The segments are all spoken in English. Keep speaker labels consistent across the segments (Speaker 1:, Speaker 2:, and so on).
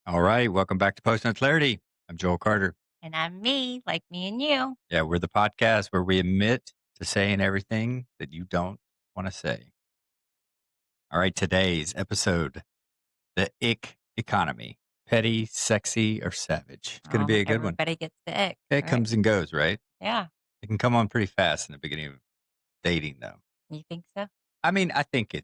Speaker 1: All right, welcome back to Post No Clarity. I'm Joel Carter.
Speaker 2: And I'm me, like me and you.
Speaker 1: Yeah, we're the podcast where we admit to saying everything that you don't want to say. All right, today's episode, the ick economy. Petty, sexy, or savage. It's going to
Speaker 2: Oh,
Speaker 1: be a good one.
Speaker 2: everybody gets the ick,
Speaker 1: It
Speaker 2: right?
Speaker 1: comes and goes, right?
Speaker 2: Yeah.
Speaker 1: It can come on pretty fast in the beginning of dating, though.
Speaker 2: You think so?
Speaker 1: I mean, I think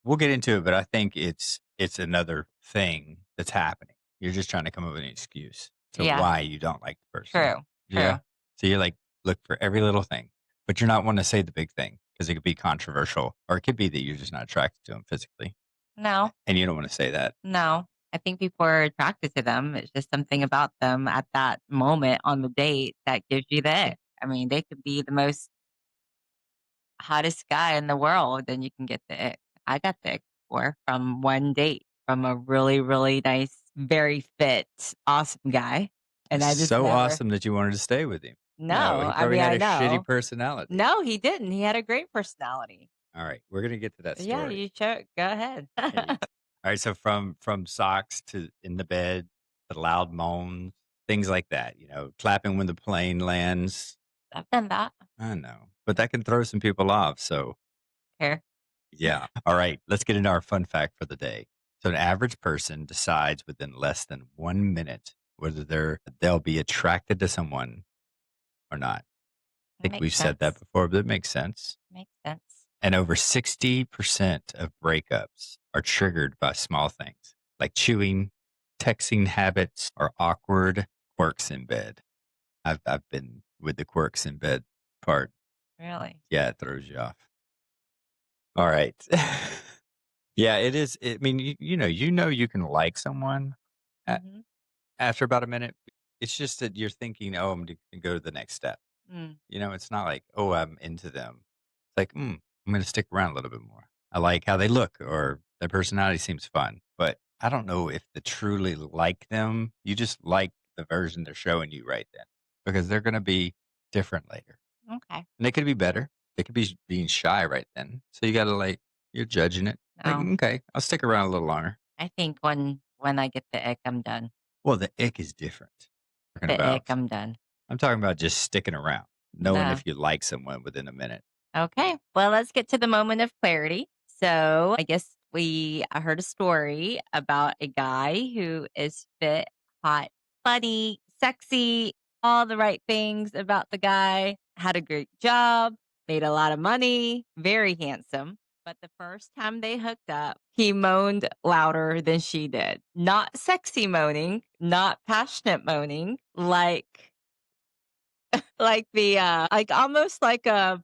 Speaker 1: we'll get into it, but I think it's another thing that's happening. You're just trying to come up with an excuse to
Speaker 2: Yeah.
Speaker 1: why you don't like the person.
Speaker 2: True.
Speaker 1: Yeah.
Speaker 2: True.
Speaker 1: So you're like, look for every little thing, but you're not wanting to say the big thing because it could be controversial, or it could be that you're just not attracted to them physically.
Speaker 2: No,
Speaker 1: And you don't want to say that.
Speaker 2: no. I think people are attracted to them. It's just something about them at that moment on the date that gives you the ick. I mean, they could be the most hottest guy in the world, and you can get the ick. I got the ick before from one date from a really, really nice, very fit, awesome guy. And I just
Speaker 1: So
Speaker 2: never.
Speaker 1: awesome that you wanted to stay with him. No,
Speaker 2: No,
Speaker 1: he
Speaker 2: I
Speaker 1: probably
Speaker 2: mean,
Speaker 1: had
Speaker 2: I
Speaker 1: a shitty
Speaker 2: know.
Speaker 1: personality.
Speaker 2: No, he didn't. He had a great personality.
Speaker 1: All right, we're gonna get to that
Speaker 2: Yeah,
Speaker 1: story.
Speaker 2: you should. Go ahead.
Speaker 1: Hey. All right, so from socks to in the bed, the loud moans, things like that, clapping when the plane lands.
Speaker 2: I've done that.
Speaker 1: I know, but that can throw some people off. So,
Speaker 2: Here.
Speaker 1: yeah. All right, let's get into our fun fact for the day. So, an average person decides within less than 1 minute whether they'll be attracted to someone or not. I think we've
Speaker 2: Makes
Speaker 1: said that
Speaker 2: sense.
Speaker 1: before, but it makes sense.
Speaker 2: Makes sense.
Speaker 1: And over 60% of breakups are triggered by small things like chewing, texting habits, or awkward quirks in bed. I've been with the quirks in bed part.
Speaker 2: Really?
Speaker 1: Yeah, it throws you off. All right. Yeah, it is. I mean, you know, you can like someone a-
Speaker 2: Mm-hmm.
Speaker 1: after about a minute. It's just that you're thinking, oh, I'm going to go to the next step.
Speaker 2: Mm.
Speaker 1: It's not like, oh, I'm into them. It's like, I'm going to stick around a little bit more. I like how they look or their personality seems fun, but I don't know if to truly like them. You just like the version they're showing you right then because they're going to be different later
Speaker 2: Okay.
Speaker 1: and they could be better. They could be being shy right then. So you got to you're judging it. Like,
Speaker 2: No.
Speaker 1: okay, I'll stick around a little longer.
Speaker 2: I think when I get the ick, I'm done.
Speaker 1: Well, the ick is different. Talking
Speaker 2: The ick,
Speaker 1: about,
Speaker 2: I'm done.
Speaker 1: I'm talking about just sticking around, knowing
Speaker 2: No.
Speaker 1: if you like someone within a minute.
Speaker 2: Okay. Well, let's get to the moment of clarity. So I guess I heard a story about a guy who is fit, hot, funny, sexy, all the right things about the guy, had a great job, made a lot of money, very handsome. But the first time they hooked up, he moaned louder than she did. Not sexy moaning, not passionate moaning, like almost like a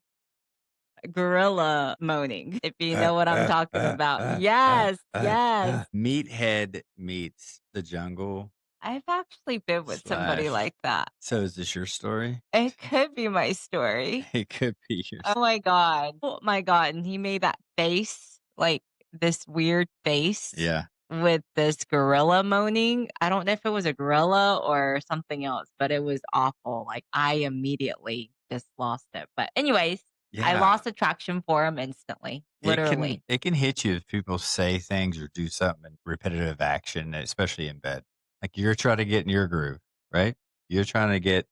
Speaker 2: gorilla moaning, if you know what I'm talking about. Yes, yes.
Speaker 1: Meathead meets the jungle
Speaker 2: I've actually been with somebody
Speaker 1: slash.
Speaker 2: like that.
Speaker 1: So is this your story?
Speaker 2: It could be my story.
Speaker 1: It could be yours.
Speaker 2: Oh my god. Oh my god, and he made that face, like this weird face
Speaker 1: Yeah.
Speaker 2: with this gorilla moaning. I don't know if it was a gorilla or something else, but it was awful. Like I immediately just lost it. But anyways, I
Speaker 1: Yeah.
Speaker 2: lost attraction for him instantly. Literally.
Speaker 1: It can hit you if people say things or do something in repetitive action, especially in bed. Like you're trying to get in your groove, right? You're trying to get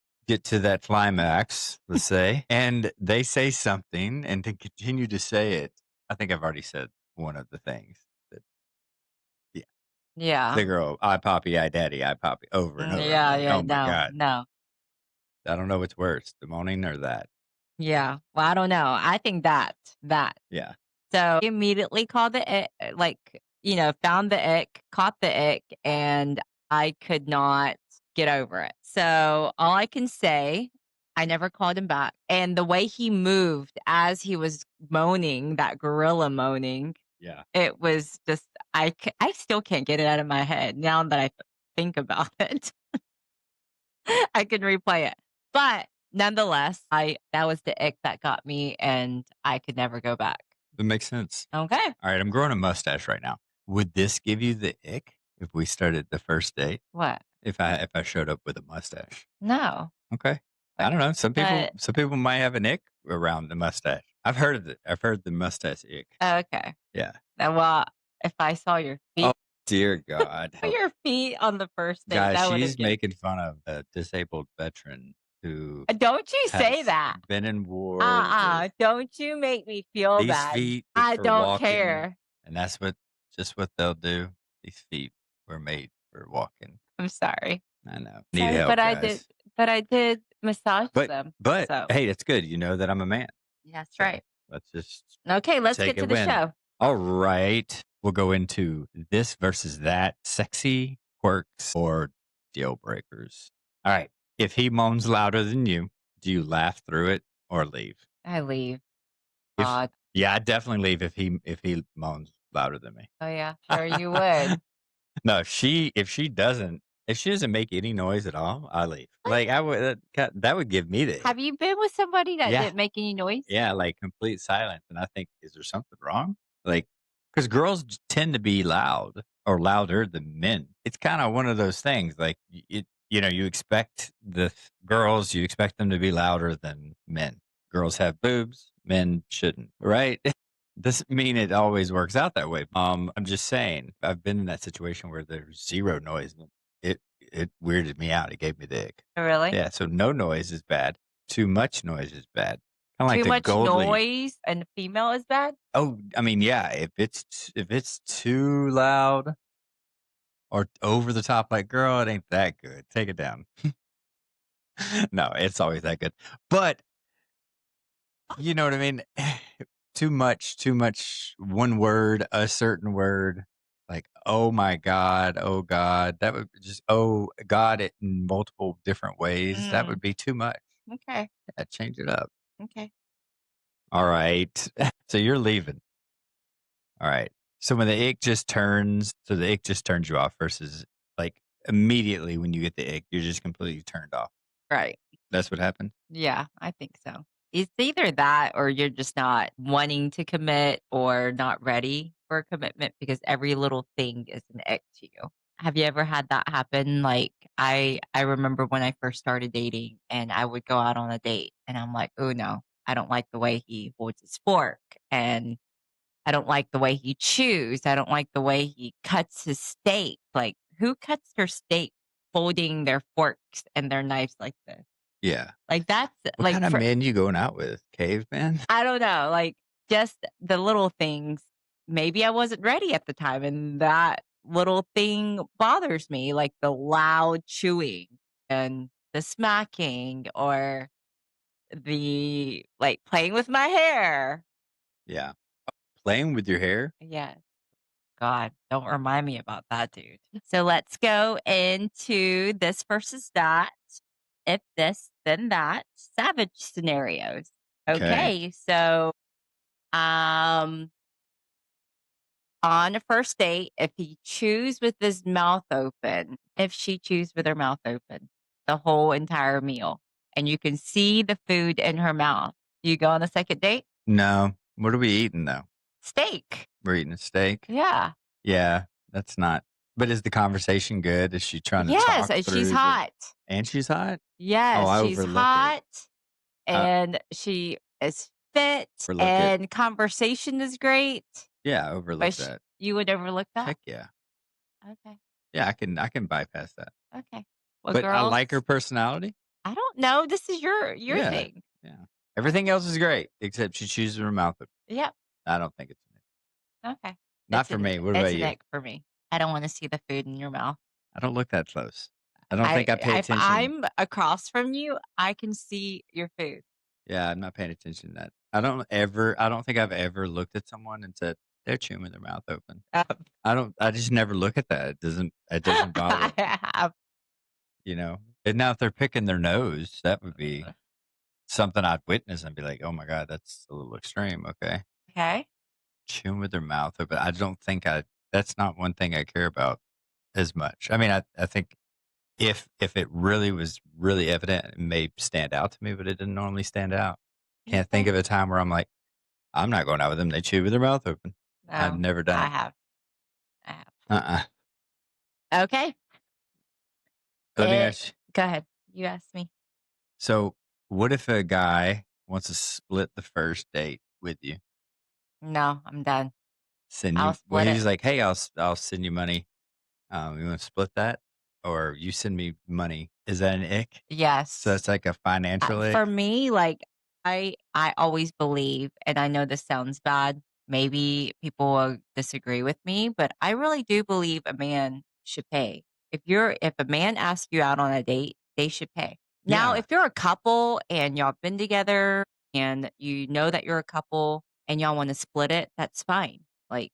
Speaker 1: to that climax, let's say, and they say something and to continue to say it. I think I've already said one of the things that yeah,
Speaker 2: Yeah.
Speaker 1: the girl, I poppy, I daddy, I poppy over and over. I'm
Speaker 2: Yeah,
Speaker 1: like,
Speaker 2: yeah,
Speaker 1: oh my
Speaker 2: no,
Speaker 1: God.
Speaker 2: no.
Speaker 1: I don't know what's worse, the moaning or that.
Speaker 2: Yeah. Well, I don't know. I think that.
Speaker 1: Yeah.
Speaker 2: So he immediately called the ick, found the ick, caught the ick, and I could not get over it. So all I can say, I never called him back. And the way he moved as he was moaning, that gorilla moaning,
Speaker 1: Yeah.
Speaker 2: it was just, I still can't get it out of my head now that I think about it. I can replay it. But nonetheless, that was the ick that got me and I could never go back.
Speaker 1: That makes sense.
Speaker 2: Okay.
Speaker 1: All right, I'm growing a mustache right now. Would this give you the ick if we started the first date?
Speaker 2: What?
Speaker 1: If I showed up with a mustache?
Speaker 2: No.
Speaker 1: Okay. I don't know.
Speaker 2: But
Speaker 1: Some people might have an ick around the mustache. I've heard of it. I've heard the mustache ick.
Speaker 2: okay.
Speaker 1: Yeah.
Speaker 2: Well, if I saw your
Speaker 1: Oh,
Speaker 2: feet,
Speaker 1: Dear God,
Speaker 2: Put
Speaker 1: help.
Speaker 2: your feet on the first date.
Speaker 1: Guys,
Speaker 2: That would
Speaker 1: she's
Speaker 2: have been.
Speaker 1: making fun of a disabled veteran who
Speaker 2: Don't you say
Speaker 1: has
Speaker 2: that.
Speaker 1: been in war with
Speaker 2: Don't you make me feel
Speaker 1: these
Speaker 2: bad.
Speaker 1: feet
Speaker 2: I
Speaker 1: for
Speaker 2: don't
Speaker 1: walking,
Speaker 2: care.
Speaker 1: and that's what they'll do. These feet were made for walking.
Speaker 2: I'm sorry.
Speaker 1: I know. Need
Speaker 2: Sorry,
Speaker 1: help, guys.
Speaker 2: but I did massage
Speaker 1: But
Speaker 2: them.
Speaker 1: but
Speaker 2: So,
Speaker 1: hey, it's good. You know that I'm a man.
Speaker 2: that's
Speaker 1: So
Speaker 2: right.
Speaker 1: let's just
Speaker 2: Okay, let's
Speaker 1: take
Speaker 2: get
Speaker 1: a
Speaker 2: to the
Speaker 1: win.
Speaker 2: show.
Speaker 1: All right. We'll go into this versus that, sexy quirks or deal breakers. All right. If he moans louder than you, do you laugh through it or leave?
Speaker 2: I leave.
Speaker 1: If
Speaker 2: God.
Speaker 1: Yeah, I'd definitely leave if he moans louder than me.
Speaker 2: Oh, yeah. Sure, you would.
Speaker 1: No, if she doesn't make any noise at all, I leave. Like I would that would give me the ick.
Speaker 2: Have you been with somebody that
Speaker 1: Yeah.
Speaker 2: didn't make any noise?
Speaker 1: Yeah, like complete silence. And I think, is there something wrong? Like, because girls tend to be loud or louder than men. It's kind of one of those things. Like, you expect you expect them to be louder than men. Girls have boobs, men shouldn't, right? Doesn't mean it always works out that way. I'm just saying, I've been in that situation where there's zero noise. And it weirded me out. It gave me the ick.
Speaker 2: Really?
Speaker 1: Yeah, so no noise is bad. Too much noise is bad. Kinda like
Speaker 2: Too
Speaker 1: the
Speaker 2: much
Speaker 1: gold leaf.
Speaker 2: noise and female is bad?
Speaker 1: Oh, I mean, yeah, if it's too loud or over the top, like, "Girl, it ain't that good. Take it down." No, it's always that good. But, you know what I mean? Too much one word, a certain word, like, "Oh my god, oh god." That would just "Oh god" it in multiple different ways. That
Speaker 2: Mm,
Speaker 1: would be too much.
Speaker 2: okay.
Speaker 1: Yeah, change it up.
Speaker 2: Okay.
Speaker 1: Alright. So you're leaving. Alright. So the ick just turns you off versus, like, immediately when you get the ick, you're just completely turned off.
Speaker 2: Right.
Speaker 1: That's what happened?
Speaker 2: Yeah, I think so. It's either that or you're just not wanting to commit or not ready for a commitment because every little thing is an ick to you. Have you ever had that happen? Like I remember when I first started dating and I would go out on a date and I'm like, "Oh no, I don't like the way he holds his fork and I don't like the way he chews. I don't like the way he cuts his steak." Like who cuts their steak folding their forks and their knives like this?
Speaker 1: Yeah.
Speaker 2: Like, that's
Speaker 1: What
Speaker 2: like,
Speaker 1: kinda
Speaker 2: for
Speaker 1: men you going out with? Caveman?
Speaker 2: I don't know, like, just the little things. Maybe I wasn't ready at the time, and that little thing bothers me, like the loud chewing and the smacking or the, like, playing with my hair.
Speaker 1: Yeah. Playing with your hair?
Speaker 2: Yes. God, don't remind me about that, dude. So let's go into this versus that. If this, then that. Savage scenarios.
Speaker 1: Okay.
Speaker 2: Okay, so Um, on a first date, if he chews with his mouth open, if she chews with her mouth open, the whole entire meal, and you can see the food in her mouth, do you go on a second date?
Speaker 1: No. What are we eating, though?
Speaker 2: Steak.
Speaker 1: We're eating a steak?
Speaker 2: Yeah.
Speaker 1: Yeah, that's not but is the conversation good? Is she trying to
Speaker 2: Yes,
Speaker 1: talk
Speaker 2: and she's
Speaker 1: through the
Speaker 2: hot.
Speaker 1: and she's hot? Oh,
Speaker 2: Yes,
Speaker 1: I
Speaker 2: she's
Speaker 1: overlook it.
Speaker 2: hot
Speaker 1: I
Speaker 2: and she is fit
Speaker 1: overlook it.
Speaker 2: and conversation is great.
Speaker 1: Yeah, I
Speaker 2: But
Speaker 1: overlook that.
Speaker 2: you would overlook that?
Speaker 1: Heck yeah.
Speaker 2: Okay.
Speaker 1: Yeah, I can bypass that.
Speaker 2: Okay. Well,
Speaker 1: But I
Speaker 2: girls,
Speaker 1: like her personality.
Speaker 2: I don't know. This is your
Speaker 1: Yeah,
Speaker 2: thing.
Speaker 1: yeah. Everything else is great except she chooses her mouth open.
Speaker 2: Yep.
Speaker 1: I don't think it's
Speaker 2: Okay.
Speaker 1: not for me. What
Speaker 2: It's
Speaker 1: about
Speaker 2: an
Speaker 1: you?
Speaker 2: ick for me. I don't wanna see the food in your mouth.
Speaker 1: I don't look that close. I don't think I pay
Speaker 2: If
Speaker 1: attention.
Speaker 2: I'm across from you, I can see your food.
Speaker 1: Yeah, I'm not paying attention to that. I don't think I've ever looked at someone and said, "They're chewing with their mouth open." I just never look at that. It doesn't bother me,
Speaker 2: I have.
Speaker 1: you know? And now if they're picking their nose, that would be something I'd witness and be like, "Oh my god, that's a little extreme." Okay.
Speaker 2: Okay.
Speaker 1: Chewing with their mouth open. I don't think that's not one thing I care about as much. I mean, I think if it really was really evident, it may stand out to me, but it didn't normally stand out. Can't think
Speaker 2: Okay.
Speaker 1: of a time where I'm like, "I'm not going out with them. They chew with their mouth open." I've
Speaker 2: No,
Speaker 1: never done
Speaker 2: I
Speaker 1: it.
Speaker 2: have. I have.
Speaker 1: Uh-uh.
Speaker 2: Okay.
Speaker 1: Let me ask you.
Speaker 2: Go ahead. You asked me.
Speaker 1: So, what if a guy wants to split the first date with you?
Speaker 2: No, I'm done.
Speaker 1: Send
Speaker 2: I'll
Speaker 1: you well,
Speaker 2: split it.
Speaker 1: he's like, "Hey, I'll send you money You want to split that, or you send me money? Is that an ick? So
Speaker 2: Yes.
Speaker 1: it's like a financial
Speaker 2: For
Speaker 1: ick.
Speaker 2: me, like, I always believe, and I know this sounds bad, maybe people will disagree with me, but I really do believe a man should pay. If a man asks you out on a date, they should pay. Now,
Speaker 1: Yeah,
Speaker 2: if you're a couple and y'all been together and you know that you're a couple and y'all want to split it, that's fine. Like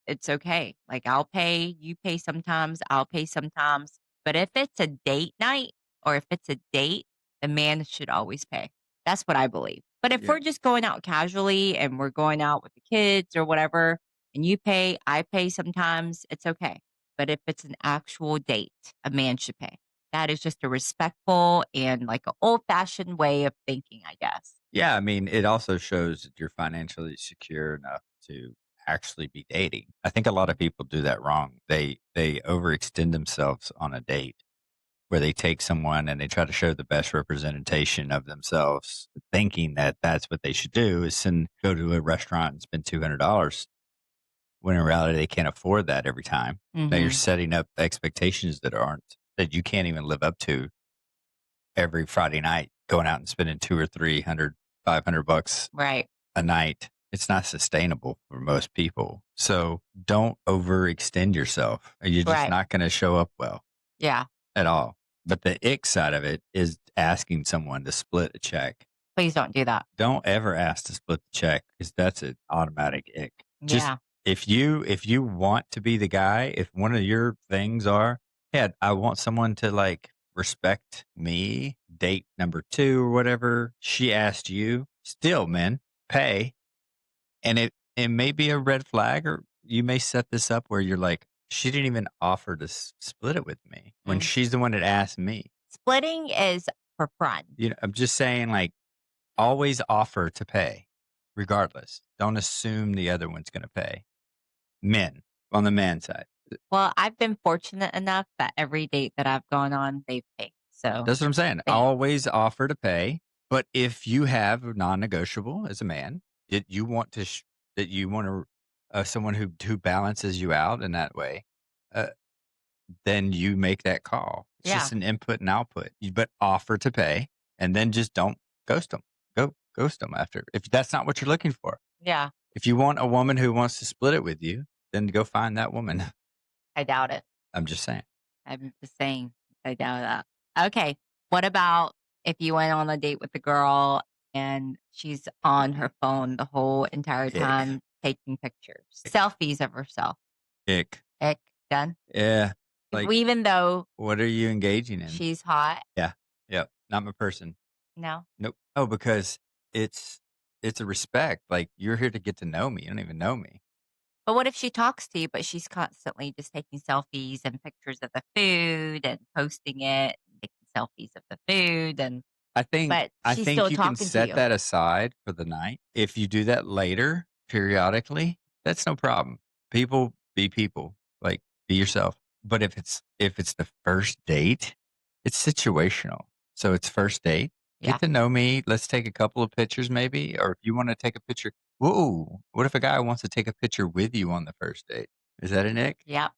Speaker 2: it's okay. Like I'll pay, you pay sometimes, I'll pay sometimes. But if it's a date night or if it's a date, the man should always pay. That's what I believe. But if
Speaker 1: yeah,
Speaker 2: we're just going out casually and we're going out with the kids or whatever, and you pay, I pay sometimes, it's okay. But if it's an actual date, a man should pay. That is just a respectful and like an old fashioned way of thinking, I guess.
Speaker 1: yeah. I mean, it also shows that you're financially secure enough to actually be dating. I think a lot of people do that wrong. They overextend themselves on a date where they take someone and they try to show the best representation of themselves, thinking that that's what they should do is go to a restaurant and spend $200 when in reality they can't afford that every time. Now you're
Speaker 2: Hmm.
Speaker 1: setting up expectations that you can't even live up to every Friday night, going out and spending two or 300, $500
Speaker 2: Right.
Speaker 1: a night. It's not sustainable for most people. So don't overextend yourself. You're just
Speaker 2: Right.
Speaker 1: not going to show up well
Speaker 2: Yeah.
Speaker 1: at all. But the ick side of it is asking someone to split a check.
Speaker 2: Please don't do that.
Speaker 1: Don't ever ask to split the check because that's an automatic ick. Just
Speaker 2: Yeah.
Speaker 1: if you want to be the guy, if one of your things are, yeah, I want someone to like respect me, date number two or whatever. She asked you, still, man, pay. And it may be a red flag, or you may set this up where you're like, she didn't even offer to split it with me when
Speaker 2: Mm.
Speaker 1: she's the one that asked me.
Speaker 2: Splitting is for fun.
Speaker 1: I'm just saying, like, always offer to pay, regardless. Don't assume the other one's going to pay. Men on the man side.
Speaker 2: Well, I've been fortunate enough that every date that I've gone on, they've paid. So,
Speaker 1: That's what I'm saying.
Speaker 2: bam.
Speaker 1: Always offer to pay. But if you have a non-negotiable as a man that you want to, that you want to, someone who balances you out in that way, uh, then you make that call. It's
Speaker 2: Yeah.
Speaker 1: just an input and output. But offer to pay, and then just don't ghost them. Go ghost them after if that's not what you're looking for.
Speaker 2: Yeah.
Speaker 1: If you want a woman who wants to split it with you, then go find that woman.
Speaker 2: I doubt it.
Speaker 1: I'm just saying.
Speaker 2: I'm just saying, I doubt that. Okay. What about if you went on a date with a girl and she's on her phone the whole entire
Speaker 1: Ick.
Speaker 2: time taking pictures,
Speaker 1: Ick.
Speaker 2: selfies of herself?
Speaker 1: Ick.
Speaker 2: Ick, done.
Speaker 1: Yeah. Like,
Speaker 2: Even though
Speaker 1: what are you engaging in?
Speaker 2: she's hot,
Speaker 1: Yeah. Yep. Not my person.
Speaker 2: no.
Speaker 1: Nope. Oh, because it's it's a respect. Like you're here to get to know me. You don't even know me.
Speaker 2: But what if she talks to you, but she's constantly just taking selfies and pictures of the food and posting it, taking selfies of the food, and but
Speaker 1: I
Speaker 2: she's
Speaker 1: think
Speaker 2: still
Speaker 1: you can
Speaker 2: talking to
Speaker 1: set
Speaker 2: you?
Speaker 1: that aside for the night. If you do that later, periodically, that's no problem. People be people. Like be yourself. But if it's the first date, it's situational. So it's first date.
Speaker 2: Yeah.
Speaker 1: Get to know me. Let's take a couple of pictures maybe. Or if you want to take a picture, whoa, what if a guy wants to take a picture with you on the first date? Is that an ick?
Speaker 2: Yep.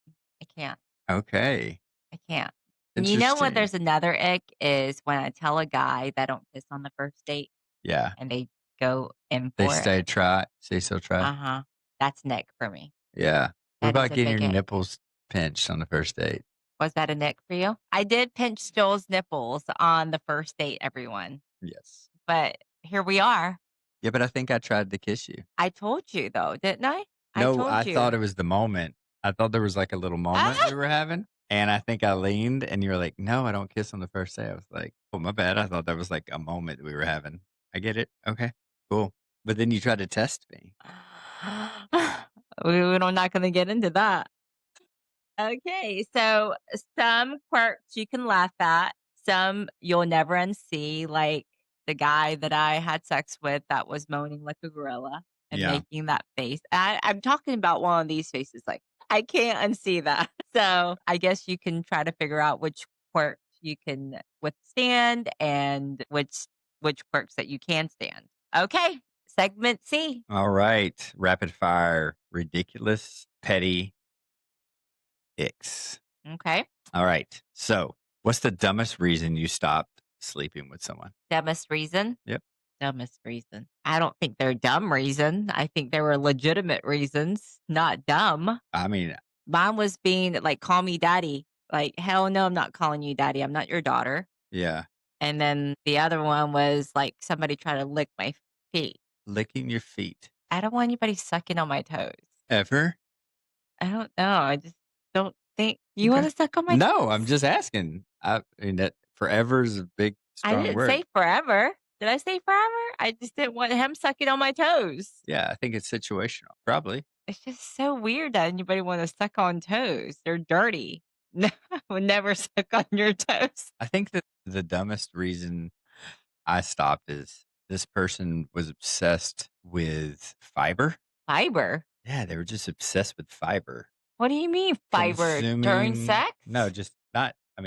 Speaker 2: I can't.
Speaker 1: Okay.
Speaker 2: I can't. And you know what?
Speaker 1: Interesting.
Speaker 2: There's another ick is when I tell a guy that don't kiss on the first date
Speaker 1: Yeah.
Speaker 2: and they go in
Speaker 1: They
Speaker 2: for it.
Speaker 1: say try, say so try.
Speaker 2: Uh-huh. That's Nick for me.
Speaker 1: Yeah. What
Speaker 2: That is
Speaker 1: about
Speaker 2: a
Speaker 1: getting
Speaker 2: big
Speaker 1: your
Speaker 2: ick.
Speaker 1: nipples pinched on the first date?
Speaker 2: Was that a Nick for you? I did pinch Joel's nipples on the first date, everyone.
Speaker 1: Yes.
Speaker 2: But here we are.
Speaker 1: Yeah, but I think I tried to kiss you.
Speaker 2: I told you though, didn't I? I
Speaker 1: No,
Speaker 2: told
Speaker 1: I
Speaker 2: you.
Speaker 1: thought it was the moment. I thought there was like a little moment
Speaker 2: Ah!
Speaker 1: we were having. And I think I leaned and you were like, no, I don't kiss on the first day. I was like, oh, my bad. I thought that was like a moment we were having. I get it. Okay, cool. But then you tried to test me.
Speaker 2: We're not going to get into that. Okay, so some quirks you can laugh at, some you'll never unsee, like the guy that I had sex with that was moaning like a gorilla and
Speaker 1: Yeah.
Speaker 2: making that face. I'm talking about one of these faces, like I can't unsee that. So I guess you can try to figure out which quirks you can withstand and which quirks that you can stand. Okay, segment C.
Speaker 1: All right. Rapid fire, ridiculous, petty icks.
Speaker 2: Okay.
Speaker 1: All right. So, what's the dumbest reason you stopped sleeping with someone?
Speaker 2: Dumbest reason?
Speaker 1: Yep.
Speaker 2: Dumbest reason. I don't think they're dumb reason. I think they were legitimate reasons, not dumb.
Speaker 1: I mean,
Speaker 2: Mine was being like, call me daddy. Like, hell no, I'm not calling you daddy. I'm not your daughter.
Speaker 1: yeah,
Speaker 2: And then the other one was like somebody trying to lick my feet.
Speaker 1: licking your feet.
Speaker 2: I don't want anybody sucking on my toes.
Speaker 1: Ever?
Speaker 2: I don't know. I just don't think you want
Speaker 1: Okay.
Speaker 2: to suck on my
Speaker 1: No, I'm
Speaker 2: toes.
Speaker 1: just asking. I mean, that forever is a big,
Speaker 2: I
Speaker 1: strong
Speaker 2: didn't
Speaker 1: word.
Speaker 2: say forever. Did I say forever? I just didn't want him sucking on my toes.
Speaker 1: Yeah, I think it's situational. Probably.
Speaker 2: It's just so weird that anybody want to suck on toes. They're dirty. No, I would never suck on your toes.
Speaker 1: I think that the dumbest reason I stopped is this person was obsessed with fiber.
Speaker 2: Fiber.
Speaker 1: Yeah, they were just obsessed with fiber.
Speaker 2: What do you mean fiber during
Speaker 1: Consuming
Speaker 2: sex?
Speaker 1: no, just not
Speaker 2: Oh,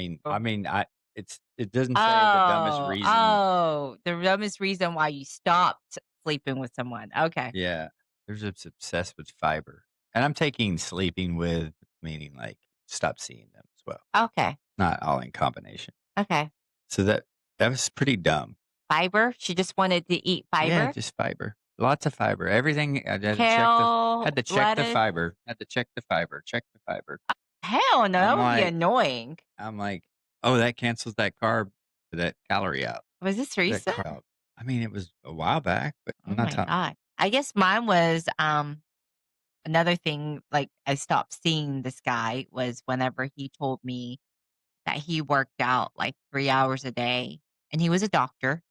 Speaker 1: it doesn't say the dumbest reason.
Speaker 2: the dumbest reason why you stopped sleeping with someone. Okay.
Speaker 1: Yeah, they're just obsessed with fiber. And I'm taking sleeping with meaning like stop seeing them as well,
Speaker 2: Okay.
Speaker 1: not all in combination.
Speaker 2: Okay.
Speaker 1: So that was pretty dumb.
Speaker 2: Fiber. She just wanted to eat
Speaker 1: Yeah,
Speaker 2: fiber.
Speaker 1: just fiber. Lots of fiber. Everything I
Speaker 2: Kale,
Speaker 1: had to check the
Speaker 2: lettuce.
Speaker 1: fiber. Had to check the fiber. Check the fiber.
Speaker 2: Hell no, that
Speaker 1: I'm
Speaker 2: would be
Speaker 1: like
Speaker 2: annoying.
Speaker 1: I'm like, "Oh, that cancels that carb that calorie out."
Speaker 2: Was this
Speaker 1: That
Speaker 2: recent?
Speaker 1: carb out. I mean, it was a while back, but
Speaker 2: Oh
Speaker 1: I'm not
Speaker 2: my
Speaker 1: talking.
Speaker 2: god. I guess mine was another thing, like, I stopped seeing this guy was whenever he told me that he worked out, like, 3 hours a day, and he was a doctor,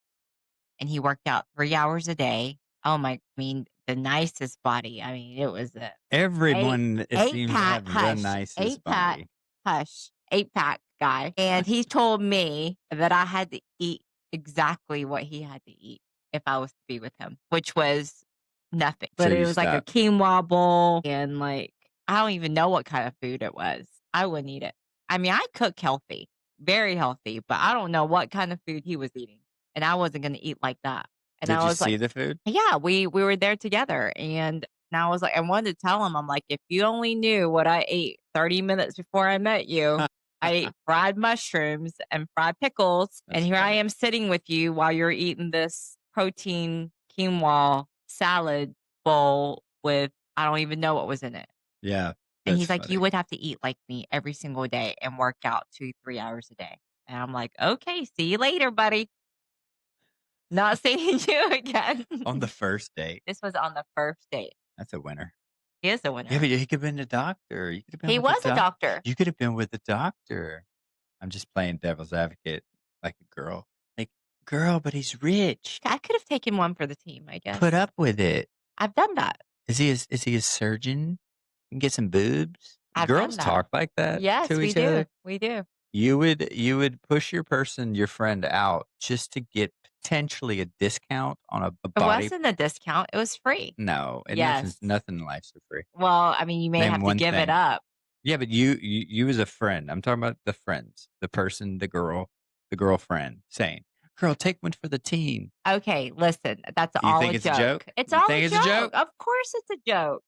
Speaker 2: and he worked out 3 hours a day. Oh my I mean, the nicest body. I mean, it was a eight
Speaker 1: Everyone, it seems to
Speaker 2: eight-pack
Speaker 1: have the
Speaker 2: hush,
Speaker 1: nicest
Speaker 2: eight-pack
Speaker 1: body.
Speaker 2: hush, eight-pack guy, and he told me that I had to eat exactly what he had to eat if I was to be with him, which was nothing,
Speaker 1: So
Speaker 2: but it
Speaker 1: you
Speaker 2: was like a
Speaker 1: stop.
Speaker 2: quinoa bowl and, like, I don't even know what kind of food it was. I wouldn't eat it. I mean, I cook healthy, very healthy, but I don't know what kind of food he was eating, and I wasn't gonna eat like that, and
Speaker 1: Did
Speaker 2: I
Speaker 1: you
Speaker 2: was like
Speaker 1: see the food?
Speaker 2: yeah, we were there together, and I was like I wanted to tell him, I'm like, "If you only knew what I ate 30 minutes before I met you, I ate fried mushrooms and fried pickles, and
Speaker 1: That's
Speaker 2: here I
Speaker 1: funny.
Speaker 2: am sitting with you while you're eating this protein quinoa salad bowl with I don't even know what was in it."
Speaker 1: Yeah,
Speaker 2: And
Speaker 1: that's
Speaker 2: he's like, "You
Speaker 1: funny.
Speaker 2: would have to eat like me every single day and work out 2, 3 hours a day." And I'm like, "Okay, see you later, buddy. Not seeing you again."
Speaker 1: On the first date,
Speaker 2: This was on the first date.
Speaker 1: that's a winner.
Speaker 2: He is a
Speaker 1: Yeah,
Speaker 2: winner.
Speaker 1: but he could have been a doctor. You could have been
Speaker 2: He
Speaker 1: with a
Speaker 2: was a
Speaker 1: doc
Speaker 2: doctor.
Speaker 1: you could have been with a doctor. I'm just playing devil's advocate like a girl. Like, "Girl, but he's rich.
Speaker 2: I could have taken one for the team, I
Speaker 1: Put
Speaker 2: guess.
Speaker 1: up with it.
Speaker 2: I've done that.
Speaker 1: Is he a surgeon? You can get some boobs."
Speaker 2: I've done
Speaker 1: Girls
Speaker 2: that.
Speaker 1: talk like that
Speaker 2: Yes,
Speaker 1: to
Speaker 2: we
Speaker 1: each
Speaker 2: do.
Speaker 1: other.
Speaker 2: We do.
Speaker 1: You would push your friend out just to get potentially a discount on a
Speaker 2: It
Speaker 1: body.
Speaker 2: wasn't a discount. It was free.
Speaker 1: No, and
Speaker 2: Yes.
Speaker 1: nothing in life's for free.
Speaker 2: Well, I mean, you may
Speaker 1: Name
Speaker 2: have to
Speaker 1: one
Speaker 2: give it
Speaker 1: thing.
Speaker 2: up.
Speaker 1: Yeah, but you as a friend. I'm talking about the friends, the person, the girl, the girlfriend saying, "Girl, take one for the team."
Speaker 2: Okay, listen, that's
Speaker 1: You
Speaker 2: all
Speaker 1: think
Speaker 2: a
Speaker 1: it's a joke?
Speaker 2: joke. It's
Speaker 1: You
Speaker 2: all a
Speaker 1: think it's a
Speaker 2: joke.
Speaker 1: joke?
Speaker 2: Of course it's a joke.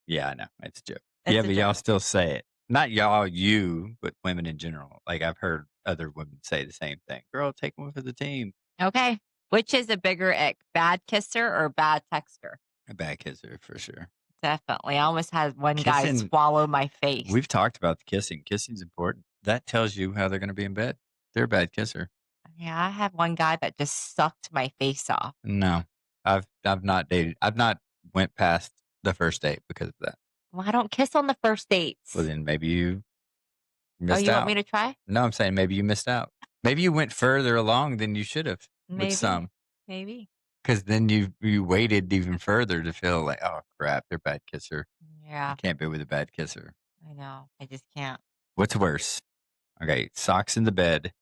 Speaker 1: Yeah, I know. It's a joke. Yeah,
Speaker 2: It's a
Speaker 1: but y'all
Speaker 2: joke.
Speaker 1: still say it. Not y'all, you, but women in general. Like I've heard other women say the same thing. Girl, take one for the team.
Speaker 2: Okay. Which is a bigger ick, bad kisser or bad texter?
Speaker 1: A bad kisser for sure.
Speaker 2: Definitely. I almost had one guy
Speaker 1: Kissing,
Speaker 2: swallow my face.
Speaker 1: we've talked about the kissing. Kissing's important. That tells you how they're going to be in bed. They're a bad kisser.
Speaker 2: Yeah, I had one guy that just sucked my face off.
Speaker 1: No, I've not dated. I've not went past the first date because of that.
Speaker 2: Well, I don't kiss on the first dates.
Speaker 1: Well, then maybe you
Speaker 2: Oh,
Speaker 1: missed
Speaker 2: you want me
Speaker 1: out.
Speaker 2: to try?
Speaker 1: No, I'm saying maybe you missed out. Maybe you went further along than you should have with
Speaker 2: Maybe.
Speaker 1: some,
Speaker 2: Maybe.
Speaker 1: because then you waited even further to feel like, oh crap, they're a bad kisser. I
Speaker 2: Yeah,
Speaker 1: can't be with a bad kisser.
Speaker 2: I know. I just can't.
Speaker 1: What's worse? Okay, socks in the bed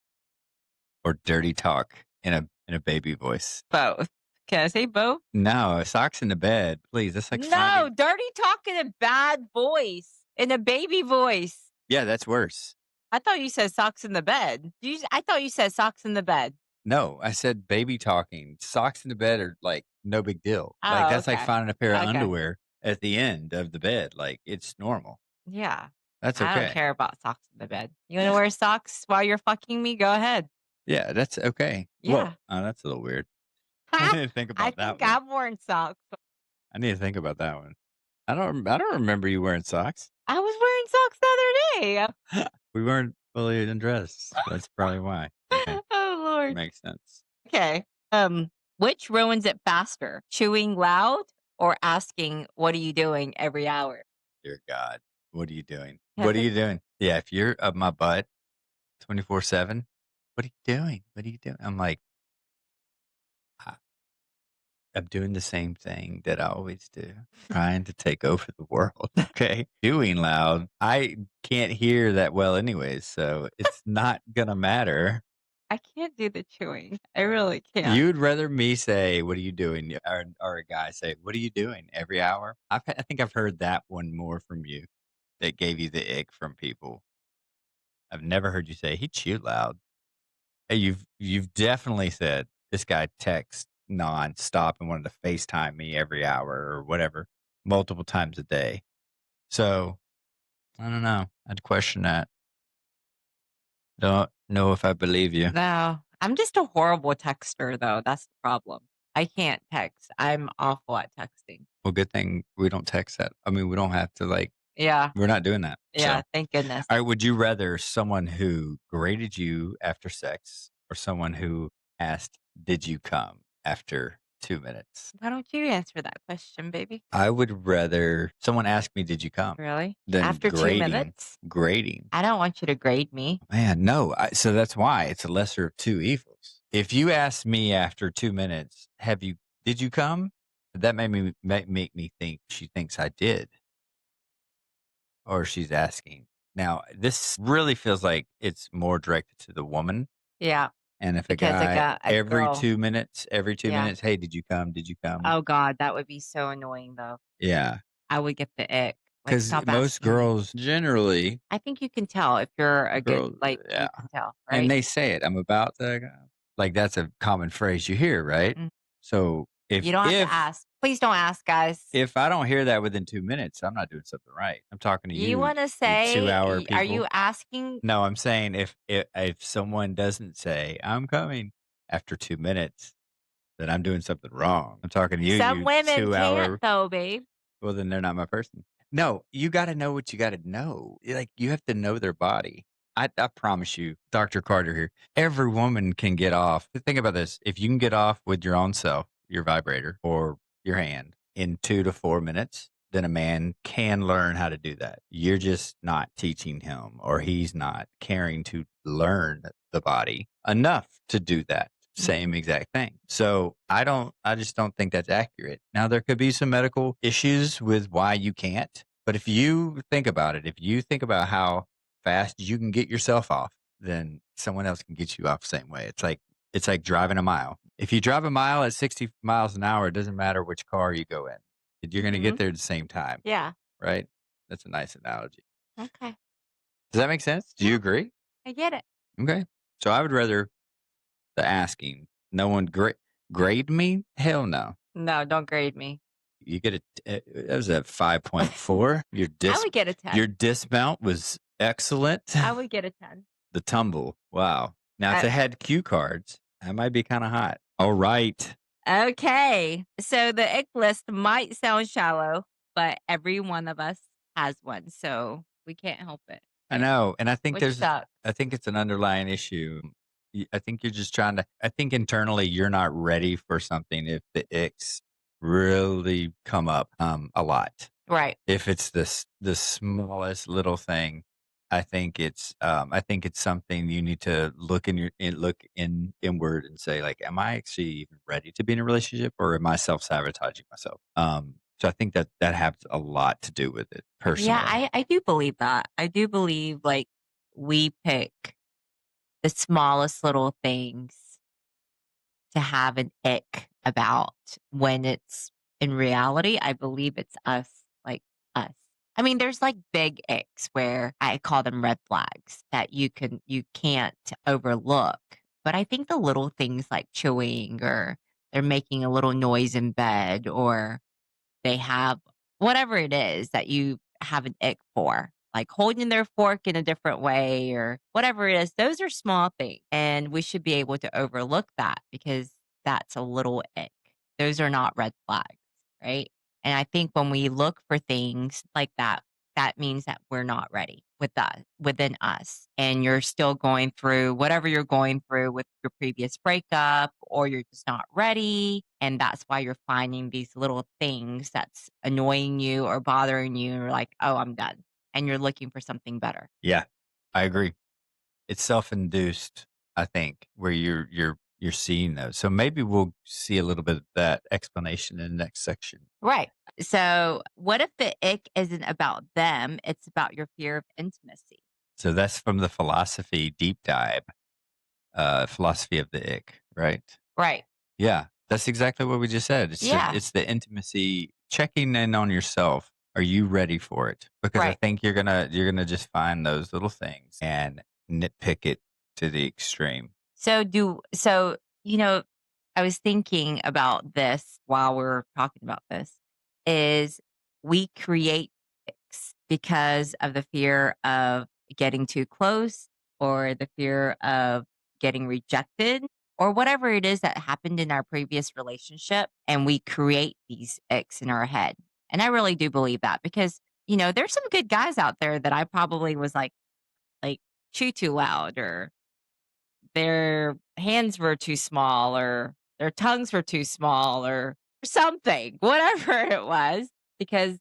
Speaker 1: or dirty talk in a baby voice.
Speaker 2: Both. Can I say both?
Speaker 1: No, socks in the bed, please. That's like
Speaker 2: No,
Speaker 1: finding.
Speaker 2: dirty talk in a bad voice, in a baby voice.
Speaker 1: Yeah, that's worse.
Speaker 2: I thought you said socks in the bed. I thought you said socks in the bed.
Speaker 1: No, I said baby talking. Socks in the bed are like no big deal. Like
Speaker 2: Oh,
Speaker 1: that's like
Speaker 2: okay.
Speaker 1: finding a pair of
Speaker 2: Okay.
Speaker 1: underwear at the end of the bed. Like it's normal.
Speaker 2: Yeah.
Speaker 1: That's
Speaker 2: I don't
Speaker 1: okay.
Speaker 2: care about socks in the bed. You wanna wear socks while you're fucking me? Go ahead.
Speaker 1: Yeah, that's okay. Well,
Speaker 2: Yeah.
Speaker 1: that's a little weird. I didn't think
Speaker 2: I
Speaker 1: about
Speaker 2: think
Speaker 1: that one.
Speaker 2: I'm wearing socks.
Speaker 1: I need to think about that one. I don't remember you wearing socks.
Speaker 2: I was wearing socks the other day.
Speaker 1: We weren't fully undressed. That's probably why. Okay,
Speaker 2: Oh, Lord.
Speaker 1: makes sense.
Speaker 2: Okay. Which ruins it faster? Chewing loud or asking, "What are you doing?" every hour?
Speaker 1: Dear God, what are you doing? What are you doing? Yeah, if you're up my butt 24/7, what are you doing? What are you doing? I'm like, "I I'm doing the same thing that I always do, trying to take over the world." Okay, doing loud. I can't hear that well anyways, so it's not gonna matter.
Speaker 2: I can't do the chewing. I really can't.
Speaker 1: You'd rather me say, "What are you doing?" Or a guy say, "What are you doing?" every hour? I think I've heard that one more from you that gave you the ick from people. I've never heard you say, "He chewed loud." Hey, you've definitely said, "This guy texts nonstop and wanted to FaceTime me every hour," or whatever, multiple times a day. So, I don't know. I'd question that. Don't know if I believe you.
Speaker 2: No, I'm just a horrible texter, though. That's the problem. I can't text. I'm awful at texting.
Speaker 1: Well, good thing we don't text that. I mean, we don't have to, like,
Speaker 2: Yeah.
Speaker 1: we're not doing that. So,
Speaker 2: Yeah. Thank goodness.
Speaker 1: all right, would you rather someone who graded you after sex or someone who asked, "Did you come?" after 2 minutes?
Speaker 2: Why don't you answer that question, baby?
Speaker 1: I would rather someone ask me, "Did you come?"
Speaker 2: Really?
Speaker 1: than
Speaker 2: After 2
Speaker 1: grading.
Speaker 2: minutes?
Speaker 1: Grading.
Speaker 2: I don't want you to grade me.
Speaker 1: Man, no. So that's why it's a lesser of two evils. If you ask me after 2 minutes, did you come? That made me make me think she thinks I did, or she's asking. Now, this really feels like it's more directed to the woman.
Speaker 2: Yeah.
Speaker 1: And if a
Speaker 2: Because I
Speaker 1: guy
Speaker 2: got a girl.
Speaker 1: every 2
Speaker 2: Yeah.
Speaker 1: minutes, "Hey, did you come? Did you come?"
Speaker 2: Oh god, that would be so annoying, though.
Speaker 1: Yeah,
Speaker 2: I would get the ick. Like,
Speaker 1: because
Speaker 2: stop
Speaker 1: most
Speaker 2: asking me.
Speaker 1: girls generally
Speaker 2: I think you can tell if you're a good
Speaker 1: girls,
Speaker 2: like, you
Speaker 1: yeah.
Speaker 2: can tell,
Speaker 1: And
Speaker 2: right?
Speaker 1: they say it, "I'm about to go." Like, that's a common phrase you hear, right?
Speaker 2: Mm.
Speaker 1: So,
Speaker 2: You don't have to ask. Please don't ask, guys.
Speaker 1: if I don't hear that within 2 minutes, I'm not doing something right. I'm talking to
Speaker 2: You
Speaker 1: you,
Speaker 2: wanna
Speaker 1: you
Speaker 2: say,
Speaker 1: 2-hour
Speaker 2: are you
Speaker 1: people.
Speaker 2: asking
Speaker 1: No, I'm saying if someone doesn't say, "I'm coming," after 2 minutes, then I'm doing something wrong. I'm talking to you,
Speaker 2: some
Speaker 1: you
Speaker 2: women can't
Speaker 1: 2-hour.
Speaker 2: though, babe.
Speaker 1: Well, then they're not my person. No, you gotta know what you gotta know. Like, you have to know their body. I promise you, Dr. Carter here, every woman can get off. Think about this. If you can get off with your own self, your vibrator or your hand in 2 to 4 minutes, then a man can learn how to do that. You're just not teaching him, or he's not caring to learn the body enough to do that same
Speaker 2: Mhm.
Speaker 1: exact thing. So I just don't think that's accurate. Now there could be some medical issues with why you can't, but if you think about it, if you think about how fast you can get yourself off, then someone else can get you off the same way. It's like driving a mile. If you drive a mile at 60 miles an hour, it doesn't matter which car you go in. You're going to get
Speaker 2: Mhm.
Speaker 1: there at the same time,
Speaker 2: Yeah.
Speaker 1: right? That's a nice analogy.
Speaker 2: Okay.
Speaker 1: Does that make sense? Do
Speaker 2: Yeah,
Speaker 1: you agree?
Speaker 2: I get it.
Speaker 1: Okay. So I would rather the asking. No one grade me? Hell no.
Speaker 2: No, don't grade me.
Speaker 1: You get that was a 5.4.
Speaker 2: I would get a
Speaker 1: Your
Speaker 2: 10.
Speaker 1: dismount was excellent.
Speaker 2: I would get a 10.
Speaker 1: The tumble, wow. Now if
Speaker 2: Uh,
Speaker 1: it had cue cards, that might be kind of hot. All right.
Speaker 2: okay. So the ick list might sound shallow, but every one of us has one, so we can't help it,
Speaker 1: I
Speaker 2: right?
Speaker 1: know, and
Speaker 2: Which sucks.
Speaker 1: I think it's an underlying issue. I think you're just trying to. I think internally you're not ready for something if the icks really come up a lot.
Speaker 2: Right.
Speaker 1: If it's the smallest little thing, I think it's something you need to look inward and say, like, am I actually even ready to be in a relationship, or am I self-sabotaging myself? So I think that has a lot to do with it
Speaker 2: Yeah,
Speaker 1: personally.
Speaker 2: I do believe that. I do believe, like, we pick the smallest little things to have an ick about when it's in reality, I believe it's us, like us. I mean, there's like big icks where I call them red flags that you can't overlook. But I think the little things like chewing or they're making a little noise in bed or they have whatever it is that you have an ick for. like holding their fork in a different way or whatever it is. Those are small things. And we should be able to overlook that because that's a little ick. Those are not red flags, right? And I think when we look for things like that, that means that we're not ready with that within us. And you're still going through whatever you're going through with your previous breakup, or you're just not ready. And that's why you're finding these little things that's annoying you or bothering you. And you're like, oh, I'm done. And you're looking for something better.
Speaker 1: Yeah, I agree. It's self-induced, I think, where you're seeing those. So maybe we'll see a little bit of that explanation in the next section.
Speaker 2: Right. So, what if the ick isn't about them? It's about your fear of intimacy.
Speaker 1: So that's from the philosophy deep dive, philosophy of the ick, right?
Speaker 2: Right.
Speaker 1: Yeah, that's exactly what we just said.
Speaker 2: Yeah.
Speaker 1: It's the intimacy, checking in on yourself. Are you ready for it? Because I
Speaker 2: Right.
Speaker 1: think you're gonna just find those little things and nitpick it to the extreme.
Speaker 2: So, I was thinking about this while we're talking about this is we create ticks because of the fear of getting too close or the fear of getting rejected or whatever it is that happened in our previous relationship. And we create these icks in our head. And I really do believe that because, there's some good guys out there that I probably was like chew too loud or their hands were too small or their tongues were too small or something, whatever it was. Because,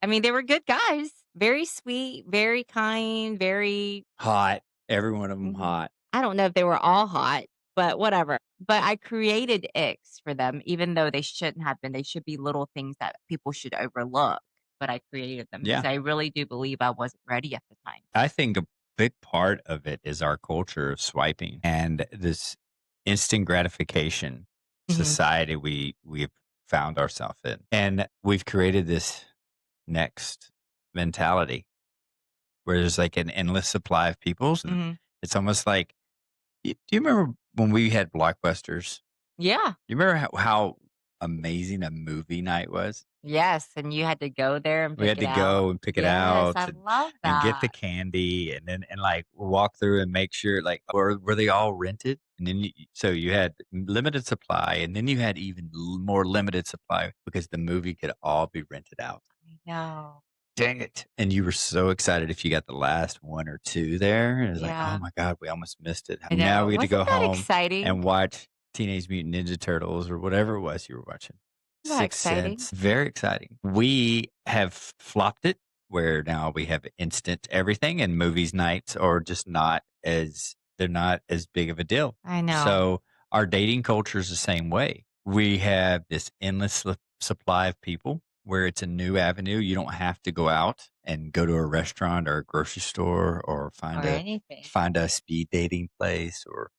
Speaker 2: I mean, they were good guys, very sweet, very kind, very,
Speaker 1: Hot. Every one of them
Speaker 2: Mhm.
Speaker 1: hot.
Speaker 2: I don't know if they were all hot, but whatever. But I created icks for them, even though they shouldn't have been. They should be little things that people should overlook. But I created them because
Speaker 1: Yeah.
Speaker 2: I really do believe I wasn't ready at the time.
Speaker 1: I think a big part of it is our culture of swiping and this instant gratification
Speaker 2: Hmm.
Speaker 1: society we've found ourselves in. And we've created this next mentality where there's like an endless supply of people. So
Speaker 2: Hmm.
Speaker 1: it's almost like, do you remember when we had blockbusters?
Speaker 2: Yeah.
Speaker 1: You remember how amazing a movie night was?
Speaker 2: Yes, and you had to go there and
Speaker 1: We
Speaker 2: pick
Speaker 1: had
Speaker 2: it
Speaker 1: to
Speaker 2: out.
Speaker 1: go and pick it
Speaker 2: Yes,
Speaker 1: out
Speaker 2: I love
Speaker 1: and get the
Speaker 2: that.
Speaker 1: candy and then and, like, walk through and make sure, like, were they all rented? And then so you had limited supply, and then you had even more limited supply because the movie could all be rented out.
Speaker 2: I know.
Speaker 1: Dang it. And you were so excited if you got the last 1 or 2 there, and it's like, "Oh
Speaker 2: Yeah,
Speaker 1: my god, we almost missed it."
Speaker 2: I
Speaker 1: Now
Speaker 2: know.
Speaker 1: we get to
Speaker 2: Wasn't
Speaker 1: go
Speaker 2: that
Speaker 1: home
Speaker 2: exciting?
Speaker 1: and watch Teenage Mutant Ninja Turtles or whatever it was you were watching.
Speaker 2: Wasn't that
Speaker 1: Sixth
Speaker 2: exciting?
Speaker 1: Sense, very exciting. We have flopped it where now we have instant everything and movies nights are just not as they're not as big of a deal.
Speaker 2: I know.
Speaker 1: So our dating culture is the same way. We have this endless supply of people where it's a new avenue. You don't have to go out and go to a restaurant or a grocery store or
Speaker 2: Or anything.
Speaker 1: find a speed dating place or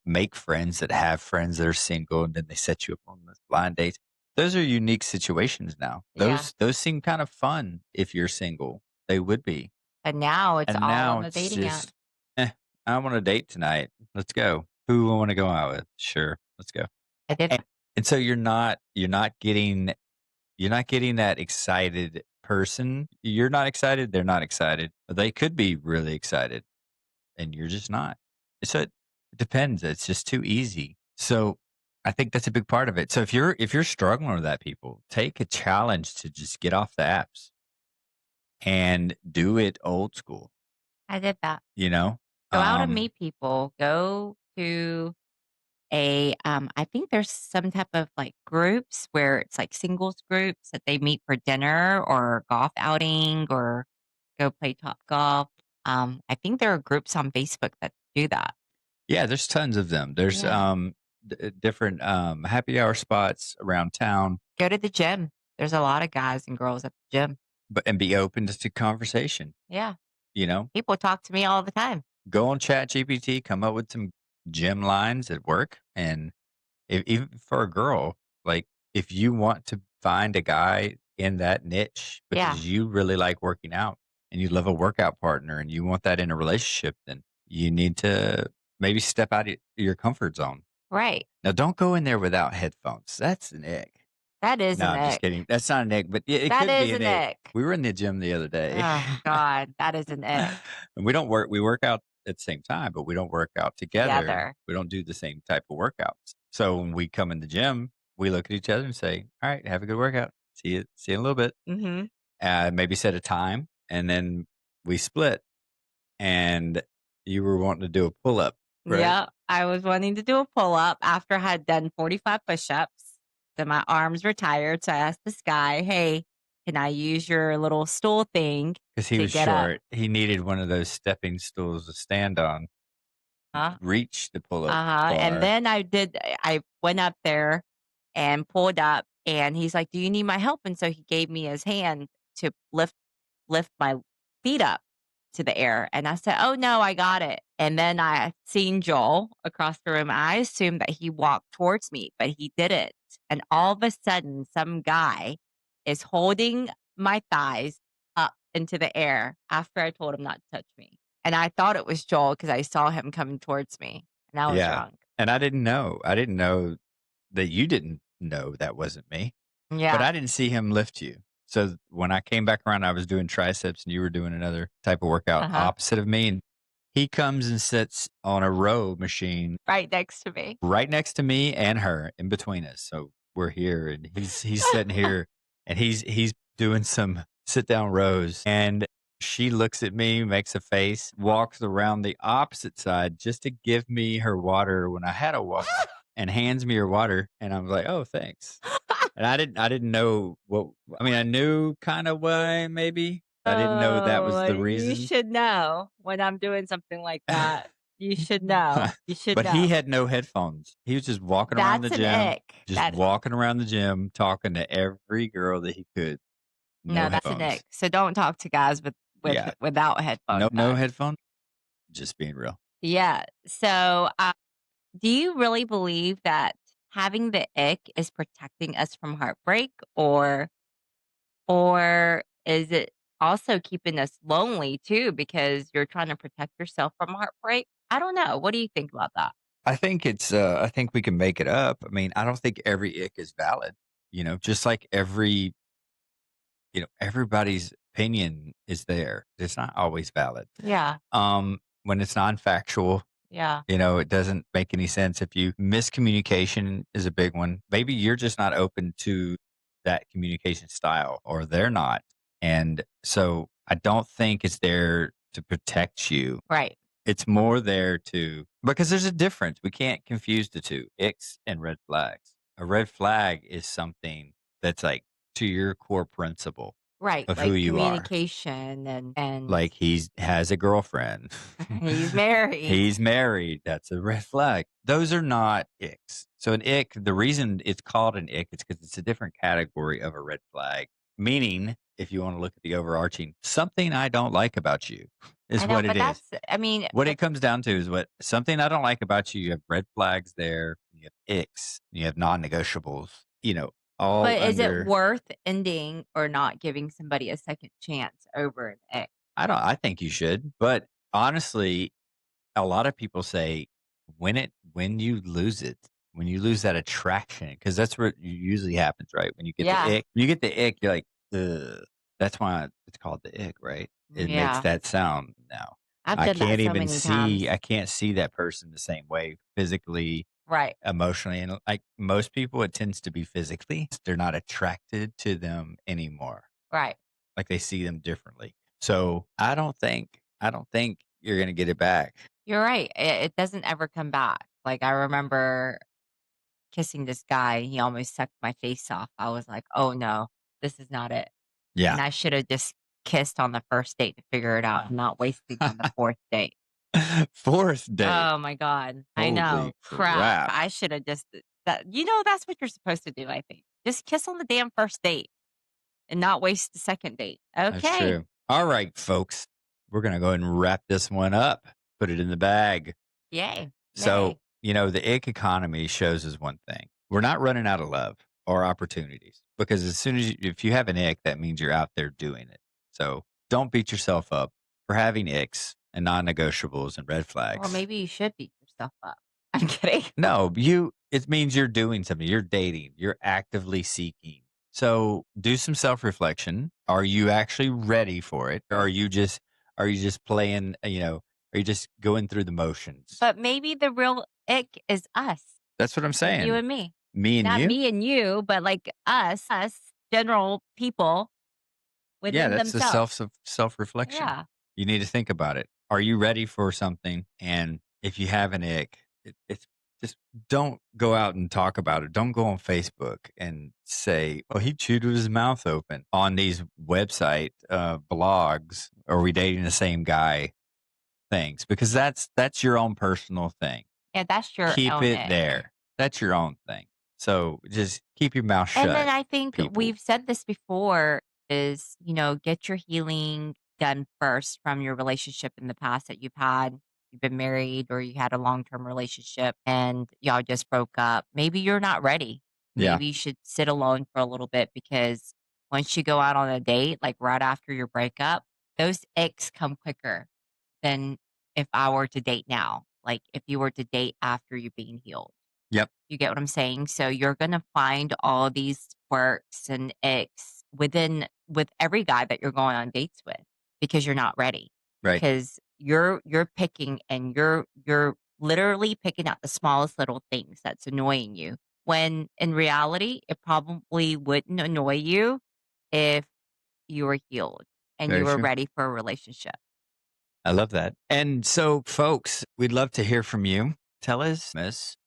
Speaker 1: make friends that have friends that are single and then they set you up on this blind dates. Those are unique situations now.
Speaker 2: Yeah.
Speaker 1: Those seem kind of fun if you're single. They would be.
Speaker 2: But now it's
Speaker 1: And
Speaker 2: all
Speaker 1: now
Speaker 2: on the
Speaker 1: it's
Speaker 2: dating app.
Speaker 1: just, I want a date tonight. Let's go. Who I want to go out with? Sure, let's go.
Speaker 2: I did
Speaker 1: And,
Speaker 2: that.
Speaker 1: and so you're not getting that excited person. You're not excited. They're not excited. They could be really excited, and you're just not. So it depends. It's just too easy. So I think that's a big part of it. So if you're struggling with that, people take a challenge to just get off the apps and do it old school.
Speaker 2: I did that.
Speaker 1: You know,
Speaker 2: Go out and
Speaker 1: um,
Speaker 2: meet people. Go to I think there's some type of like groups where it's like singles groups that they meet for dinner or golf outing or go play top golf. I think there are groups on Facebook that do that.
Speaker 1: yeah, there's tons of them. There's
Speaker 2: Yeah.
Speaker 1: different happy hour spots around town,
Speaker 2: Go to the gym. There's a lot of guys and girls at the gym.
Speaker 1: but and be open to conversation.
Speaker 2: Yeah.
Speaker 1: You know,
Speaker 2: People talk to me all the time.
Speaker 1: go on Chat GPT, come up with some gym lines at work, and if, even for a girl, like if you want to find a guy in that niche
Speaker 2: Yeah.
Speaker 1: because you really like working out and you love a workout partner and you want that in a relationship, then you need to maybe step out of your comfort zone.
Speaker 2: Right.
Speaker 1: Now, don't go in there without headphones. That's an ick.
Speaker 2: That is
Speaker 1: No,
Speaker 2: an
Speaker 1: I'm just
Speaker 2: ick.
Speaker 1: kidding. That's not an ick, but it
Speaker 2: That
Speaker 1: could be
Speaker 2: is
Speaker 1: an
Speaker 2: an
Speaker 1: ick.
Speaker 2: ick.
Speaker 1: We were in the gym the other day.
Speaker 2: Oh god, that is an ick.
Speaker 1: And we work out at the same time, but we don't work out together.
Speaker 2: Together.
Speaker 1: We don't do the same type of workouts. So when we come in the gym, we look at each other and say, "All right, have a good workout. See you in a little bit."
Speaker 2: Mhm.
Speaker 1: Maybe set a time, and then we split. And you were wanting to do a pull up, right?
Speaker 2: Yeah, I was wanting to do a pull up after I had done 45 push ups. So my arms were tired. So I asked this guy, "Hey, can I use your little stool thing
Speaker 1: Because he
Speaker 2: to
Speaker 1: was
Speaker 2: get up?"
Speaker 1: short. He needed one of those stepping stools to stand on,
Speaker 2: Huh?
Speaker 1: reach the pull up
Speaker 2: Uh-huh. And
Speaker 1: bar.
Speaker 2: then I went up there and pulled up and he's like, "Do you need my help?" And so he gave me his hand to lift my feet up to the air. And I said, "Oh no, I got it." And then I seen Joel across the room. I assumed that he walked towards me, but he didn't. And all of a sudden, some guy is holding my thighs up into the air after I told him not to touch me. And I thought it was Joel because I saw him coming towards me and I was
Speaker 1: Yeah.
Speaker 2: drunk.
Speaker 1: And I didn't know. I didn't know that you didn't know that wasn't me, but
Speaker 2: Yeah.
Speaker 1: I didn't see him lift you. So when I came back around, I was doing triceps and you were doing another type of workout
Speaker 2: Uh-huh.
Speaker 1: opposite of me. And he comes and sits on a row machine
Speaker 2: Right next to me.
Speaker 1: right next to me and her in between us. So we're here and he's sitting here and he's doing some sit down rows and she looks at me, makes a face, walks around the opposite side just to give me her water when I had a water and hands me her water and I'm like, "Oh, thanks." And I didn't know what I mean, I knew kind of why maybe. I didn't know that was
Speaker 2: Oh,
Speaker 1: the
Speaker 2: you
Speaker 1: reason.
Speaker 2: should know when I'm doing something like that. You should know. You should
Speaker 1: But he
Speaker 2: know.
Speaker 1: had no headphones. He was just walking around the
Speaker 2: That's an
Speaker 1: gym,
Speaker 2: ick.
Speaker 1: just
Speaker 2: That
Speaker 1: walking around the gym, talking to every girl that he could. No
Speaker 2: no, that's an
Speaker 1: headphones.
Speaker 2: ick. So don't talk to guys
Speaker 1: Yeah.
Speaker 2: without headphones
Speaker 1: No
Speaker 2: on.
Speaker 1: headphones. Just being real.
Speaker 2: Yeah. So, do you really believe that having the ick is protecting us from heartbreak, or is it also keeping us lonely too because you're trying to protect yourself from heartbreak? I don't know. What do you think about that?
Speaker 1: I think we can make it up. I mean, I don't think every ick is valid. Just like everybody's opinion is there. It's not always valid.
Speaker 2: Yeah.
Speaker 1: When it's non-factual,
Speaker 2: Yeah.
Speaker 1: it doesn't make any sense. If you miscommunication is a big one. Maybe you're just not open to that communication style or they're not. And so I don't think it's there to protect you.
Speaker 2: Right.
Speaker 1: It's more there to because there's a difference. We can't confuse the two, icks and red flags. A red flag is something that's like to your core principle
Speaker 2: Right.
Speaker 1: of who
Speaker 2: Like
Speaker 1: you are.
Speaker 2: communication and
Speaker 1: Like he's has a girlfriend.
Speaker 2: he's married.
Speaker 1: He's married. That's a red flag. Those are not icks. So an ick, the reason it's called an ick is because it's a different category of a red flag. Meaning, if you want to look at the overarching, something I don't like about you is
Speaker 2: I know,
Speaker 1: what it
Speaker 2: but
Speaker 1: is.
Speaker 2: I mean,
Speaker 1: What it comes down to is what something I don't like about you. You have red flags there. You have icks. You have non-negotiables. All
Speaker 2: but is it
Speaker 1: under.
Speaker 2: worth ending or not giving somebody a second chance over an ex?
Speaker 1: I don't. I think you should, but honestly, a lot of people say when you lose it, when you lose that attraction, because that's what usually happens, right? When you get
Speaker 2: Yeah.
Speaker 1: the ick, you're like, ugh. That's why it's called the ick, right? It makes
Speaker 2: Yeah.
Speaker 1: that sound now.
Speaker 2: I've
Speaker 1: I
Speaker 2: done that
Speaker 1: can't
Speaker 2: so
Speaker 1: even
Speaker 2: many times.
Speaker 1: see I can't see that person the same way physically,
Speaker 2: Right.
Speaker 1: emotionally, and like most people, it tends to be physically. They're not attracted to them anymore.
Speaker 2: Right.
Speaker 1: Like they see them differently. So I don't think you're gonna get it back.
Speaker 2: You're right. It doesn't ever come back. Like I remember kissing this guy, he almost sucked my face off. I was like, "Oh no, this is not it."
Speaker 1: Yeah.
Speaker 2: And I should have just kissed on the first date to figure it out and not wasting on the fourth date.
Speaker 1: Fourth date.
Speaker 2: Oh my god. I know.
Speaker 1: Holy
Speaker 2: Crap.
Speaker 1: crap.
Speaker 2: I should have just that's what you're supposed to do, I think. Just kiss on the damn first date and not waste the second date.
Speaker 1: That's
Speaker 2: Okay.
Speaker 1: true. All right, folks. We're gonna go ahead and wrap this one up. Put it in the bag.
Speaker 2: Yay.
Speaker 1: So,
Speaker 2: Yay.
Speaker 1: the ick economy shows us one thing. We're not running out of love or opportunities because as soon as if you have an ick, that means you're out there doing it. So don't beat yourself up for having icks and non negotiables and red
Speaker 2: Or
Speaker 1: flags.
Speaker 2: maybe you should beat yourself up. I'm kidding.
Speaker 1: No, it means you're doing something. You're dating. You're actively seeking. So do some self reflection. Are you actually ready for it? Or are you just playing? Are you just going through the motions?
Speaker 2: But maybe the real ick is us,
Speaker 1: That's what I'm
Speaker 2: like you
Speaker 1: saying.
Speaker 2: and me.
Speaker 1: Me and
Speaker 2: Not
Speaker 1: you.
Speaker 2: me and you, but like us general people
Speaker 1: Yeah,
Speaker 2: within
Speaker 1: that's the
Speaker 2: themselves.
Speaker 1: self reflection.
Speaker 2: Yeah.
Speaker 1: You need to think about it. Are you ready for something? And if you have an ick, it's just don't go out and talk about it. Don't go on Facebook and say, "Oh, he chewed with his mouth open" on these website blogs. Are we dating the same guy? Things because that's your own personal thing.
Speaker 2: Yeah, that's your
Speaker 1: Keep
Speaker 2: own
Speaker 1: it
Speaker 2: ick.
Speaker 1: there. That's your own thing. So just keep your mouth
Speaker 2: And then
Speaker 1: shut,
Speaker 2: I think
Speaker 1: people.
Speaker 2: we've said this before is, get your healing done first from your relationship in the past that you've had. You've been married or you had a long term relationship and y'all just broke up. Maybe you're not ready.
Speaker 1: Yeah.
Speaker 2: Maybe you should sit alone for a little bit because once you go out on a date, like right after your breakup, those icks come quicker than if I were to date now. Like if you were to date after you being healed.
Speaker 1: Yep.
Speaker 2: You get what I'm saying? So you're gonna find all these quirks and icks with every guy that you're going on dates with because you're not ready.
Speaker 1: Right.
Speaker 2: Because you're picking and you're literally picking out the smallest little things that's annoying you. When in reality, it probably wouldn't annoy you if you were healed and you
Speaker 1: Very
Speaker 2: were
Speaker 1: true.
Speaker 2: ready for a relationship.
Speaker 1: I love that. And so, folks, we'd love to hear from you. Tell us,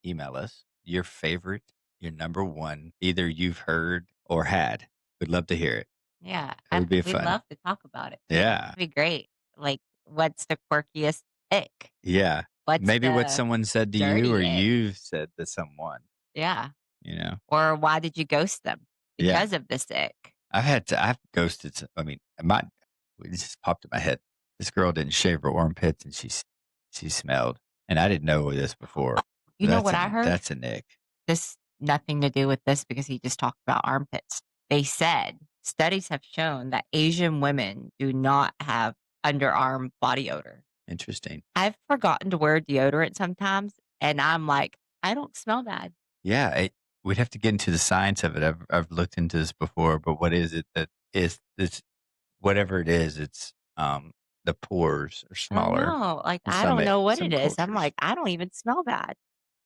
Speaker 1: email us your favorite, your number one, either you've heard or had. We'd love to hear it.
Speaker 2: Yeah,
Speaker 1: It would be
Speaker 2: we'd
Speaker 1: fun.
Speaker 2: love to talk about it too.
Speaker 1: Yeah.
Speaker 2: It'd be great. Like, what's the quirkiest ick?
Speaker 1: Yeah.
Speaker 2: What's
Speaker 1: Maybe what
Speaker 2: the
Speaker 1: someone said to you or
Speaker 2: dirty ick?
Speaker 1: you've said to someone,
Speaker 2: Yeah.
Speaker 1: you know?
Speaker 2: Or why did you ghost them
Speaker 1: Yeah.
Speaker 2: because of this ick?
Speaker 1: I've ghosted. I mean, it just popped in my head. This girl didn't shave her armpits and she smelled. And I didn't know this before.
Speaker 2: You know what I heard?
Speaker 1: That's a nick.
Speaker 2: This nothing to do with this because he just talked about armpits. They said studies have shown that Asian women do not have underarm body odor.
Speaker 1: Interesting.
Speaker 2: I've forgotten to wear deodorant sometimes, and I'm like, I don't smell bad.
Speaker 1: Yeah, we'd have to get into the science of it. I've looked into this before, but what is it that is this? Whatever it is, it's the pores are
Speaker 2: I don't
Speaker 1: smaller
Speaker 2: know. Like,
Speaker 1: in
Speaker 2: I don't know what
Speaker 1: some
Speaker 2: it is. I'm
Speaker 1: cultures.
Speaker 2: like, I don't even smell bad.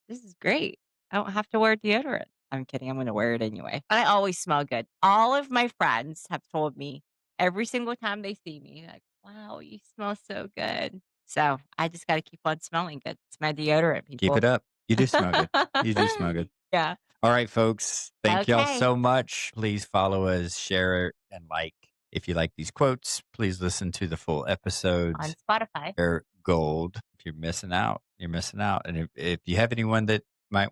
Speaker 2: This is great. I don't have to wear deodorant. I'm kidding. I'm going to wear it anyway. But I always smell good. All of my friends have told me every single time they see me, like, wow, you smell so good. So I just got to keep on smelling good. It's my deodorant,
Speaker 1: Keep
Speaker 2: people.
Speaker 1: it up. You do smell good. You do smell good.
Speaker 2: Yeah.
Speaker 1: All right, folks. Thank y'all
Speaker 2: Okay.
Speaker 1: so much. Please follow us, share it, and like. If you like these quotes, please listen to the full
Speaker 2: On
Speaker 1: episodes.
Speaker 2: Spotify.
Speaker 1: They're gold. If you're missing out, you're missing out. And if you have anyone that might,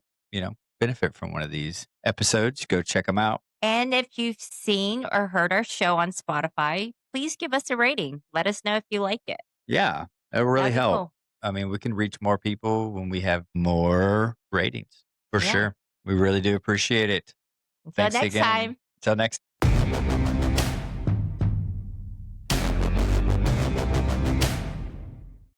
Speaker 1: benefit from one of these episodes, go check them out.
Speaker 2: And if you've seen or heard our show on Spotify, please give us a rating. Let us know if you like it.
Speaker 1: Yeah, that will really
Speaker 2: That'd be
Speaker 1: help.
Speaker 2: cool.
Speaker 1: I mean, we can reach more people when we have more ratings for
Speaker 2: Yeah.
Speaker 1: sure. We really do appreciate it.
Speaker 2: Until
Speaker 1: Thanks
Speaker 2: next
Speaker 1: again.
Speaker 2: time.
Speaker 1: Until next